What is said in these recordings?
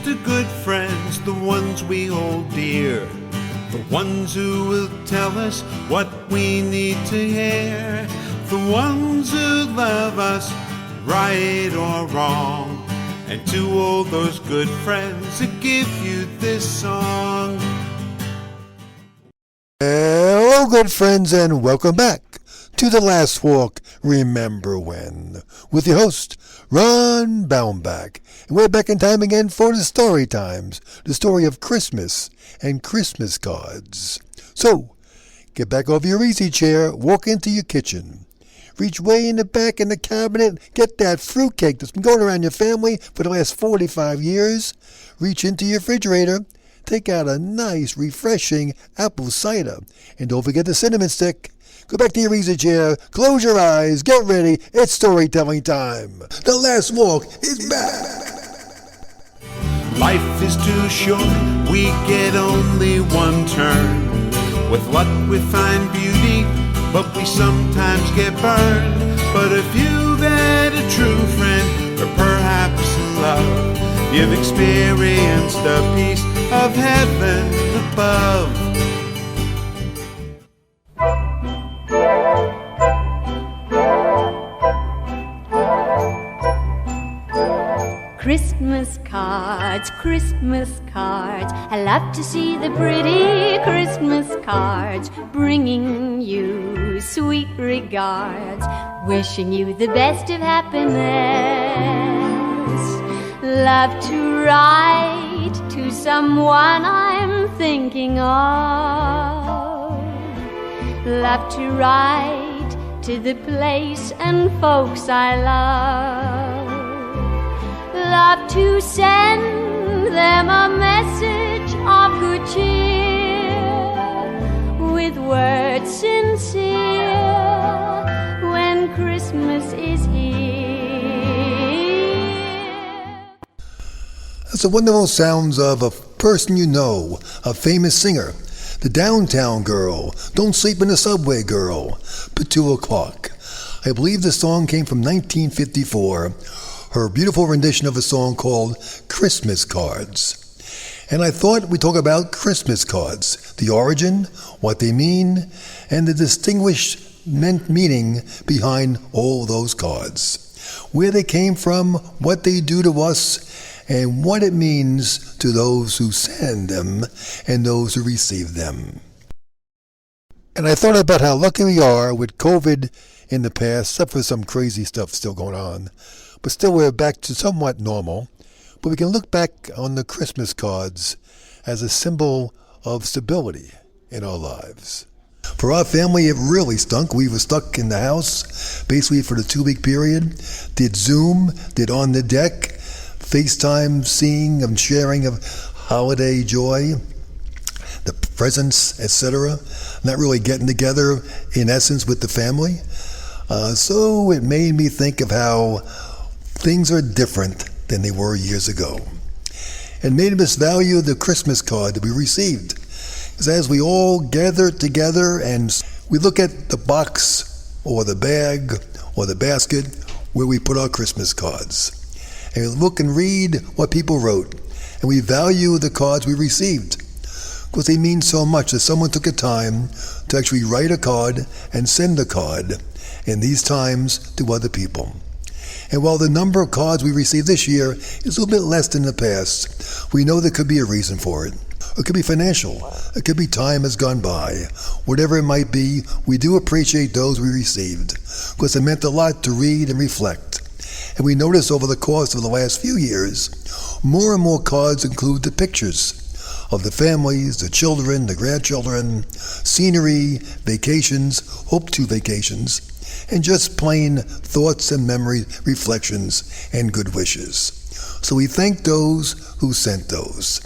to good friends, the ones we hold dear, the ones who will tell us what we need to hear, the ones who love us right or wrong, and to all those good friends that give you this song. Hello, good friends, and welcome back to The Last Walk, Remember When, with your host, Ron Baumbach. And we're back in time again for the story times, the story of Christmas and Christmas cards. So, get back off your easy chair, walk into your kitchen. Reach way in the back in the cabinet, get that fruitcake that's been going around your family for the last 45 years. Reach into your refrigerator, take out a nice, refreshing apple cider. And don't forget the cinnamon stick. Go back to your easy chair, close your eyes, get ready, it's storytelling time. The Last Walk is back. Life is too short, we get only one turn. With luck we find beauty, but we sometimes get burned. But if you've had a true friend, or perhaps a love, you've experienced a piece of heaven above. Christmas cards, I love to see the pretty Christmas cards, bringing you sweet regards, wishing you the best of happiness. Love to write to someone I'm thinking of, love to write to the place and folks I love. Love to send them a message of good cheer, with words sincere, when Christmas is here. That's the wonderful sounds of a person you know, a famous singer, the downtown girl, don't sleep in the subway girl, but 2 o'clock. I believe the song came from 1954. Her beautiful rendition of a song called Christmas Cards. And I thought we'd talk about Christmas cards, the origin, what they mean, and the distinguished meaning behind all those cards. Where they came from, what they do to us, and what it means to those who send them and those who receive them. And I thought about how lucky we are with COVID in the past, except for some crazy stuff still going on. But still we're back to somewhat normal. But we can look back on the Christmas cards as a symbol of stability in our lives. For our family, it really stunk. We were stuck in the house basically for the 2-week period. Did Zoom, did on the deck, FaceTime, seeing and sharing of holiday joy, the presents, etc. Not really getting together in essence with the family. So it made me think of how things are different than they were years ago, and made us value the Christmas card that we received. Because as we all gather together and we look at the box or the bag or the basket where we put our Christmas cards, and we look and read what people wrote, and we value the cards we received, because they mean so much that someone took a time to actually write a card and send a card in these times to other people. And while the number of cards we received this year is a little bit less than the past, we know there could be a reason for it. It could be financial. It could be time has gone by. Whatever it might be, we do appreciate those we received, because it meant a lot to read and reflect. And we notice over the course of the last few years, more and more cards include the pictures of the families, the children, the grandchildren, scenery, vacations, hope to vacations, and just plain thoughts and memory reflections and good wishes. So we thank those who sent those.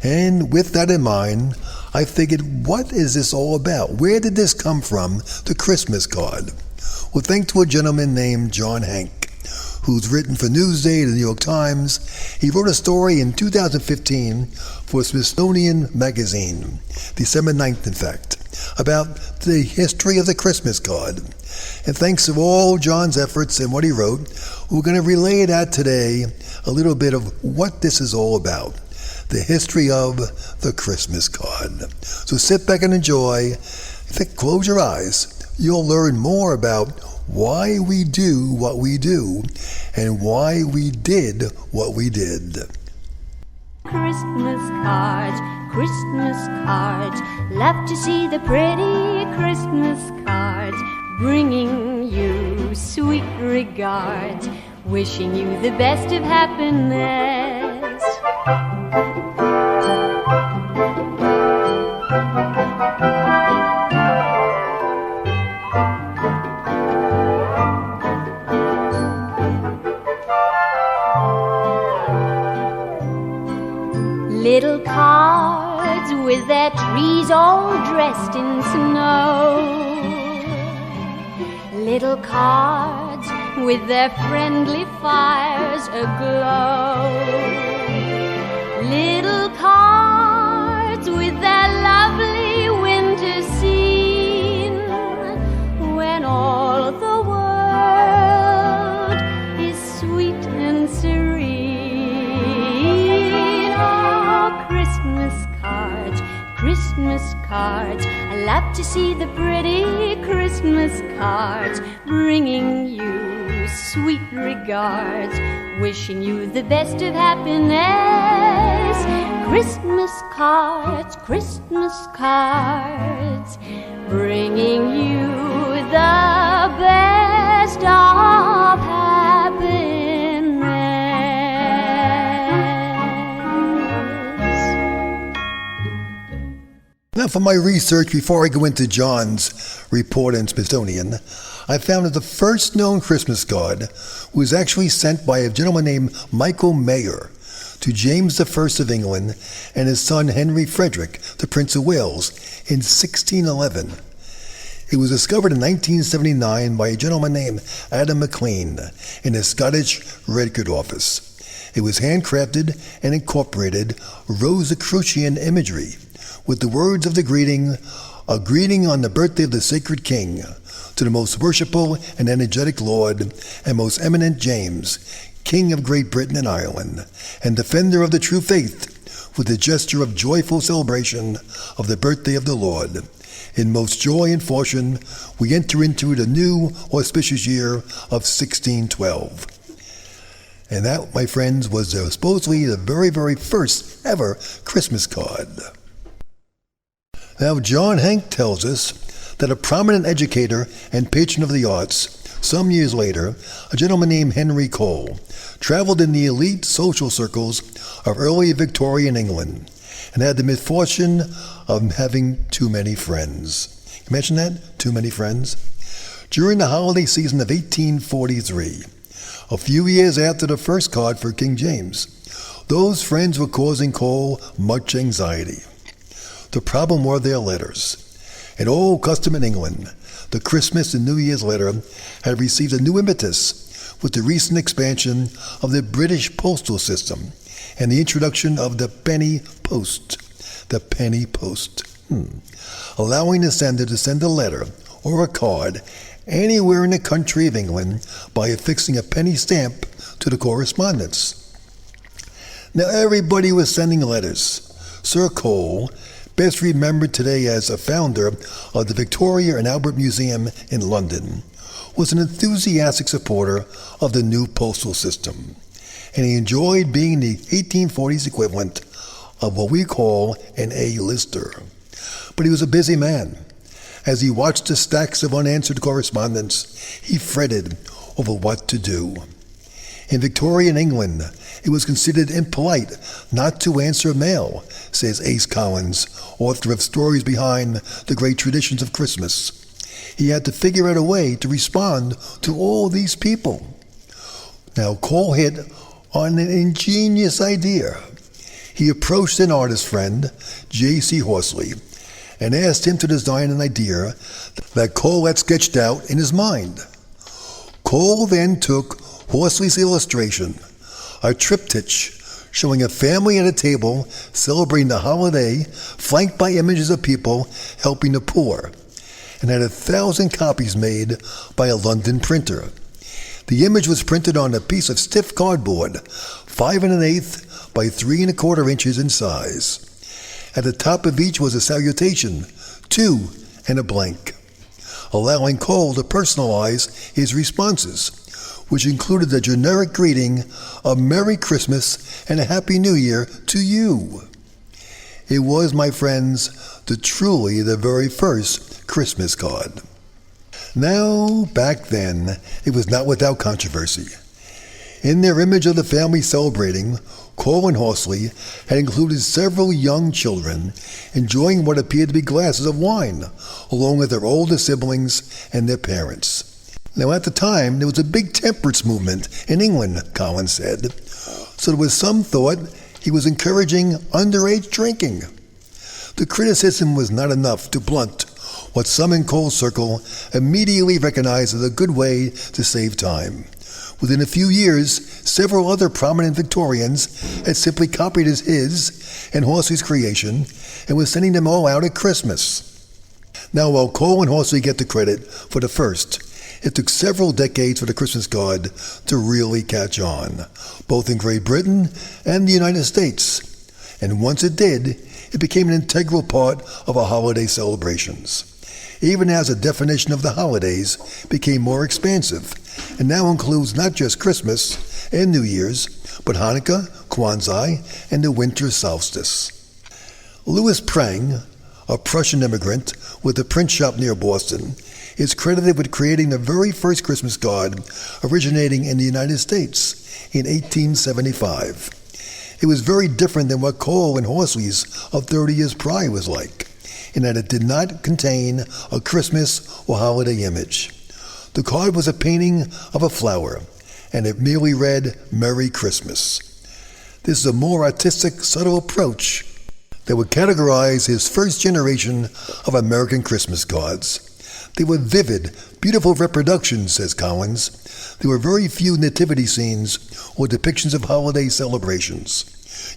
And with that in mind, I figured, what is this all about? Where did this come from, the Christmas card? Well, thanks to a gentleman named John Hank, who's written for Newsday, the New York Times. He wrote a story in 2015 for Smithsonian Magazine, December 9th, in fact, about the history of the Christmas card. And thanks to all John's efforts and what he wrote, we're going to relay that today a little bit of what this is all about, the history of the Christmas card. So sit back and enjoy. Close your eyes. You'll learn more about why we do what we do and why we did what we did. Christmas cards, Christmas cards. Love to see the pretty Christmas cards, bringing you sweet regards, wishing you the best of happiness. Little cards with their trees all dressed in snow. Little cards with their friendly fires aglow. Little cards with their lovely winter scene, when all the world is sweet and serene. Oh, Christmas cards, Christmas cards. I love to see the pretty Christmas cards, bringing you sweet regards, wishing you the best of happiness. Christmas cards, Christmas cards, bringing you the best of happiness. Now, for my research, before I go into John's report in Smithsonian, I found that the first known Christmas card was actually sent by a gentleman named Michael Mayer to James I of England and his son Henry Frederick, the Prince of Wales, in 1611. It was discovered in 1979 by a gentleman named Adam McLean in a Scottish record office. It was handcrafted and incorporated Rosicrucian imagery with the words of the greeting, "A greeting on the birthday of the sacred king, to the most worshipful and energetic Lord and most eminent James, King of Great Britain and Ireland, and defender of the true faith, with the gesture of joyful celebration of the birthday of the Lord. In most joy and fortune, we enter into the new auspicious year of 1612. And that, my friends, was supposedly the very, very first ever Christmas card. Now, John Hank tells us that a prominent educator and patron of the arts, some years later, a gentleman named Henry Cole, traveled in the elite social circles of early Victorian England and had the misfortune of having too many friends. You mentioned that? Too many friends? During the holiday season of 1843, a few years after the first card for King James, those friends were causing Cole much anxiety. The problem were their letters. An old custom in England, the Christmas and New Year's letter had received a new impetus with the recent expansion of the British postal system and the introduction of the penny post. The penny post. Allowing the sender to send a letter or a card anywhere in the country of England by affixing a penny stamp to the correspondence. Now everybody was sending letters. Sir Cole, best remembered today as a founder of the Victoria and Albert Museum in London, was an enthusiastic supporter of the new postal system, and he enjoyed being the 1840s equivalent of what we call an A-lister. But he was a busy man. As he watched the stacks of unanswered correspondence, he fretted over what to do. In Victorian England, it was considered impolite not to answer mail, says Ace Collins, author of Stories Behind the Great Traditions of Christmas. He had to figure out a way to respond to all these people. Now, Cole hit on an ingenious idea. He approached an artist friend, J.C. Horsley, and asked him to design an idea that Cole had sketched out in his mind. Cole then took Horsley's illustration, a triptych showing a family at a table celebrating the holiday, flanked by images of people helping the poor, and had 1,000 copies made by a London printer. The image was printed on a piece of stiff cardboard, 5 1/8 by 3 1/4 inches in size. At the top of each was a salutation, to, and a blank, allowing Cole to personalize his responses, which included the generic greeting of Merry Christmas and a Happy New Year to you. It was, my friends, truly the very first Christmas card. Now, back then, it was not without controversy. In their image of the family celebrating, Cole and Horsley had included several young children enjoying what appeared to be glasses of wine, along with their older siblings and their parents. Now, at the time, there was a big temperance movement in England, Collins said, so there was some thought he was encouraging underage drinking. The criticism was not enough to blunt what some in Cole's circle immediately recognized as a good way to save time. Within a few years, several other prominent Victorians had simply copied his and Horsley's creation and was sending them all out at Christmas. Now, while Cole and Horsley get the credit for the first, it took several decades for the Christmas card to really catch on, both in Great Britain and the United States. And once it did, it became an integral part of our holiday celebrations, even as the definition of the holidays became more expansive and now includes not just Christmas and New Year's, but Hanukkah, Kwanzaa, and the winter solstice. Louis Prang, a Prussian immigrant with a print shop near Boston, is credited with creating the very first Christmas card originating in the United States in 1875. It was very different than what Cole and Horsley's of 30 years prior was like, in that it did not contain a Christmas or holiday image. The card was a painting of a flower, and it merely read, Merry Christmas. This is a more artistic, subtle approach that would categorize his first generation of American Christmas cards. They were vivid, beautiful reproductions, says Collins. There were very few nativity scenes or depictions of holiday celebrations.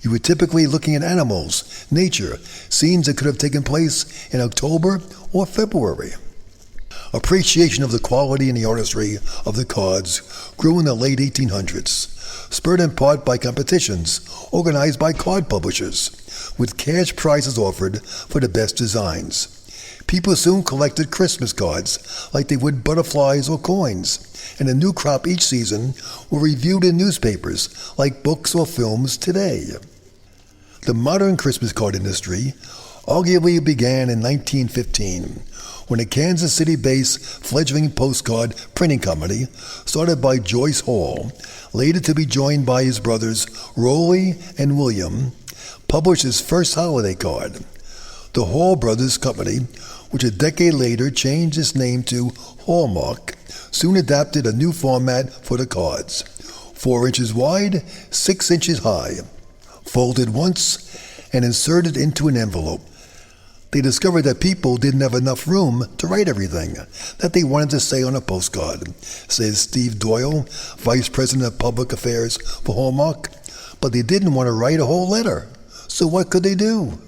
You were typically looking at animals, nature, scenes that could have taken place in October or February. Appreciation of the quality and the artistry of the cards grew in the late 1800s, spurred in part by competitions organized by card publishers, with cash prizes offered for the best designs. People soon collected Christmas cards like they would butterflies or coins, and a new crop each season were reviewed in newspapers like books or films today. The modern Christmas card industry arguably began in 1915, when a Kansas City-based fledgling postcard printing company, started by Joyce Hall, later to be joined by his brothers Rolly and William, published his first holiday card. The Hall Brothers Company, which a decade later changed its name to Hallmark, soon adapted a new format for the cards, 4 inches wide, 6 inches high, folded once, and inserted into an envelope. They discovered that people didn't have enough room to write everything that they wanted to say on a postcard, says Steve Doyle, Vice President of Public Affairs for Hallmark. But they didn't want to write a whole letter, so what could they do?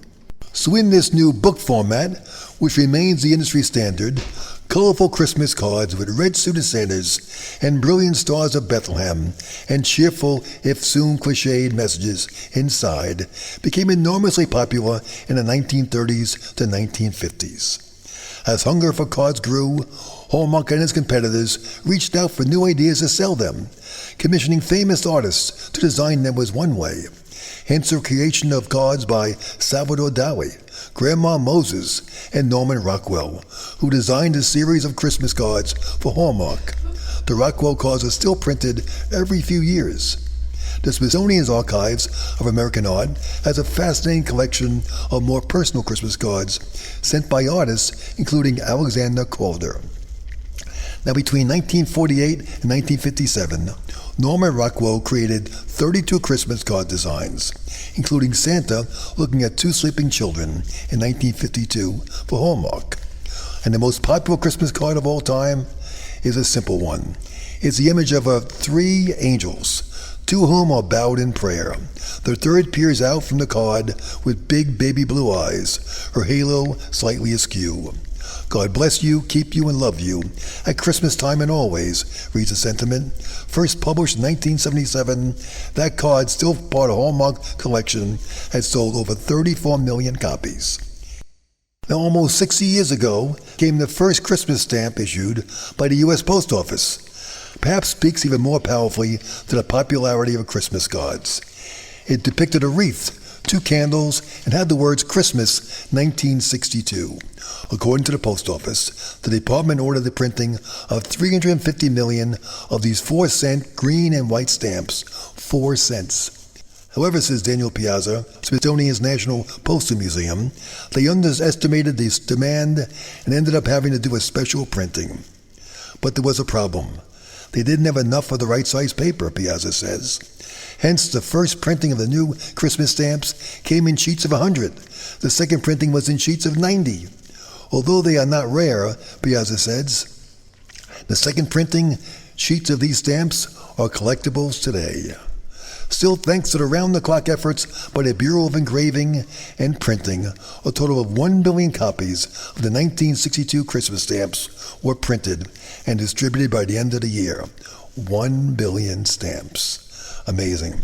So in this new book format, which remains the industry standard, colorful Christmas cards with red suited Santas and brilliant stars of Bethlehem and cheerful, if soon cliched messages inside became enormously popular in the 1930s to 1950s. As hunger for cards grew, Hallmark and its competitors reached out for new ideas to sell them. Commissioning famous artists to design them was one way. Hence the creation of cards by Salvador Dali, Grandma Moses, and Norman Rockwell, who designed a series of Christmas cards for Hallmark. The Rockwell cards are still printed every few years. The Smithsonian's Archives of American Art has a fascinating collection of more personal Christmas cards sent by artists, including Alexander Calder. Now, between 1948 and 1957, Norman Rockwell created 32 Christmas card designs, including Santa looking at 2 sleeping children in 1952 for Hallmark. And the most popular Christmas card of all time is a simple one. It's the image of 3 angels, 2 of whom are bowed in prayer. The third peers out from the card with big baby blue eyes, her halo slightly askew. God bless you, keep you, and love you at Christmas time and always, reads the sentiment. First published in 1977, that card, still part of Hallmark collection, has sold over 34 million copies. Now, almost 60 years ago, came the first Christmas stamp issued by the U.S. Post Office. Perhaps speaks even more powerfully to the popularity of Christmas cards. It depicted a wreath, 2 candles, and had the words Christmas 1962. According to the Post Office, the department ordered the printing of 350 million of these 4-cent green and white stamps. 4 cents. However, says Daniel Piazza, Smithsonian's National Postal Museum, they underestimated this demand and ended up having to do a special printing. But there was a problem. They didn't have enough of the right size paper, Piazza says. Hence, the first printing of the new Christmas stamps came in sheets of 100. The second printing was in sheets of 90. Although they are not rare, Piazza says, the second printing sheets of these stamps are collectibles today. Still, thanks to the round-the-clock efforts by the Bureau of Engraving and Printing, a total of 1 billion copies of the 1962 Christmas stamps were printed and distributed by the end of the year. 1 billion stamps. Amazing.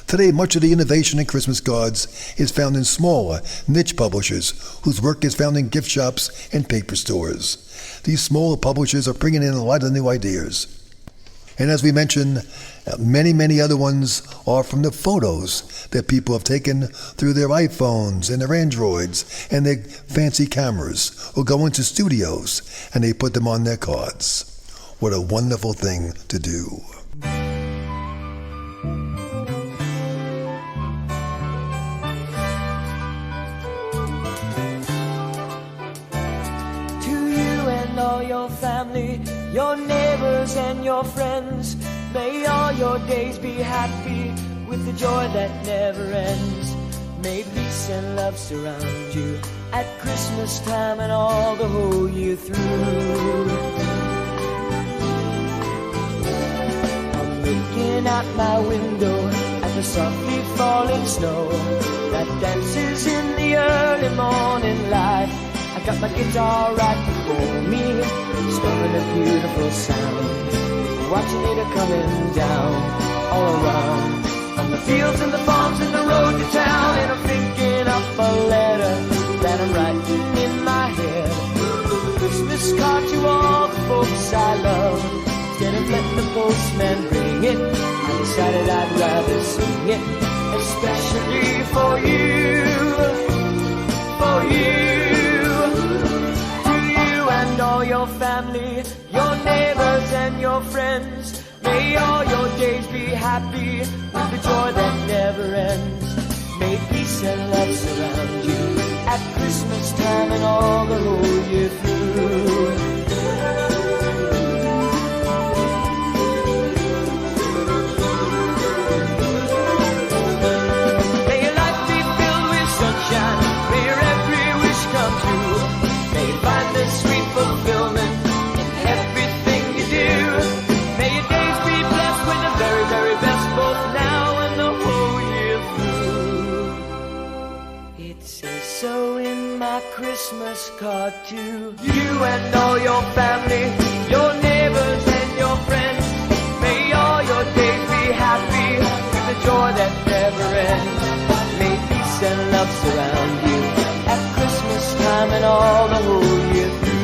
Today, much of the innovation in Christmas cards is found in smaller, niche publishers whose work is found in gift shops and paper stores. These smaller publishers are bringing in a lot of new ideas. And as we mentioned, many other ones are from the photos that people have taken through their iPhones and their Androids and their fancy cameras, or go into studios and they put them on their cards. What a wonderful thing to do. All your family, your neighbors and your friends, may all your days be happy with the joy that never ends. May peace and love surround you at Christmas time and all the whole year through. I'm looking out my window at the softly falling snow that dances in the early morning light. I got my guitar right before me, strumming a beautiful sound, watching it coming down all around, on the fields and the farms and the road to town. And I'm thinking of a letter that I'm writing in my head, a Christmas card to all the folks I love. Instead of letting the postman bring it, I decided I'd rather sing it, especially for you, for you. And all your family, your neighbors and your friends, may all your days be happy with the joy that never ends. May peace and love surround you at Christmas time and all the whole year through. May your life be filled with sunshine, may your every wish come true. May you find the sweet fulfillment in everything you do. May your days be blessed with the very, very best, both now and the whole year through. It says so in my Christmas card to you and all your family, your neighbors and your friends. May all your days be happy with the joy that never ends. May peace and love surround you at Christmas time and all the whole year through.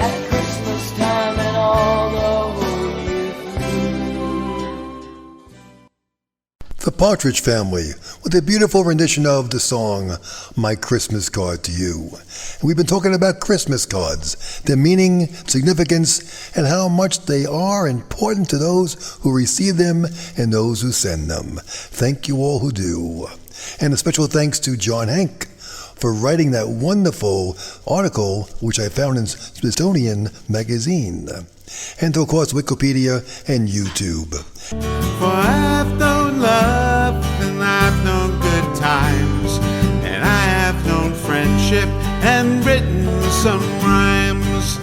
At Christmas time and all the whole year through. The Partridge Family, with a beautiful rendition of the song, My Christmas Card to You. And we've been talking about Christmas cards, their meaning, significance, and how much they are important to those who receive them and those who send them. Thank you all who do. And a special thanks to John Hank for writing that wonderful article which I found in Smithsonian Magazine. And of course Wikipedia and YouTube. For I've known love and I've known good times, and I have known friendship and written some rhymes.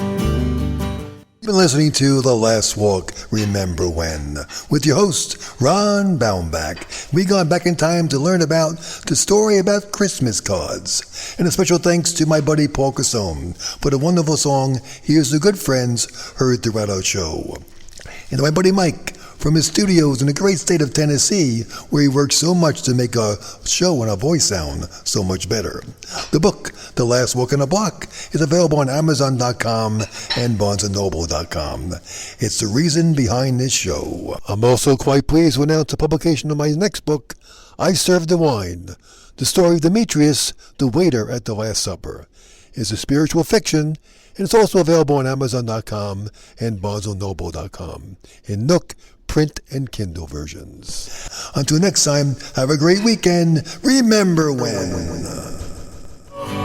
Been listening to The Last Walk, Remember When, with your host, Ron Baumbach. We gone back in time to learn about the story about Christmas cards. And a special thanks to my buddy Paul Casone for the wonderful song, Here's the Good Friends, heard throughout our show. And my buddy Mike, from his studios in the great state of Tennessee, where he works so much to make our show and our voice sound so much better. The book, The Last Walk in the Block, is available on Amazon.com and BarnesandNoble.com. It's the reason behind this show. I'm also quite pleased to announce the publication of my next book, I Serve the Wine, the story of Demetrius, the waiter at the Last Supper. It's a spiritual fiction, and it's also available on Amazon.com and BarnesandNoble.com in Nook, print, and Kindle versions. Until next time, have a great weekend. Remember when.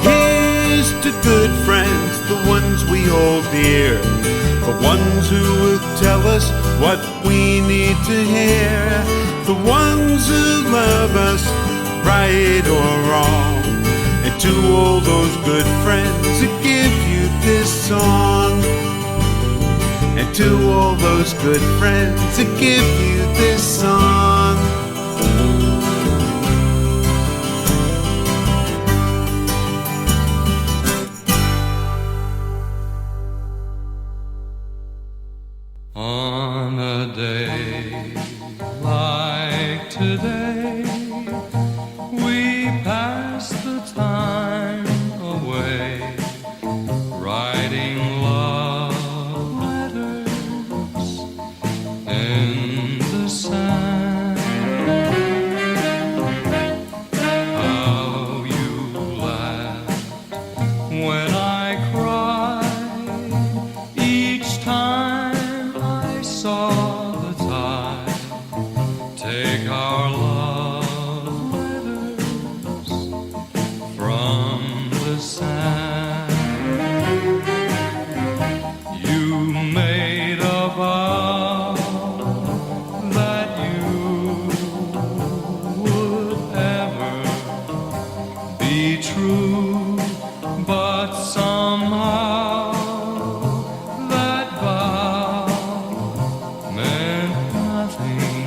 Here's to good friends, the ones we hold dear, the ones who will tell us what we need to hear, the ones who love us, right or wrong, and to all those good friends that give you this song. And to all those good friends that give you this song. On a day like today, we pass the time away, writing love in the sand. How you laughed when I cried each time I saw the tide take our love letters from the sand. You made a vow that you would ever be true, but somehow that vow meant nothing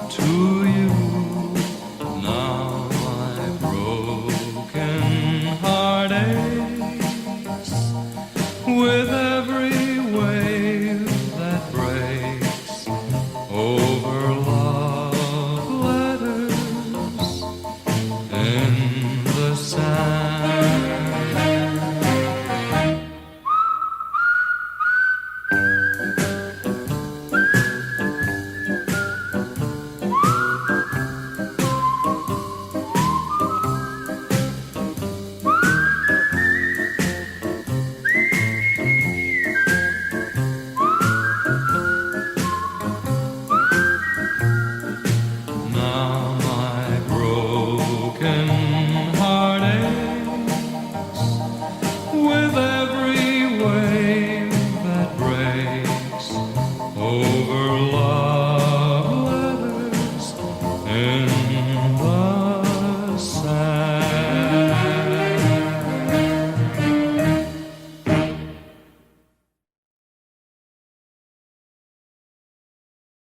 to you. Now my broken heart aches with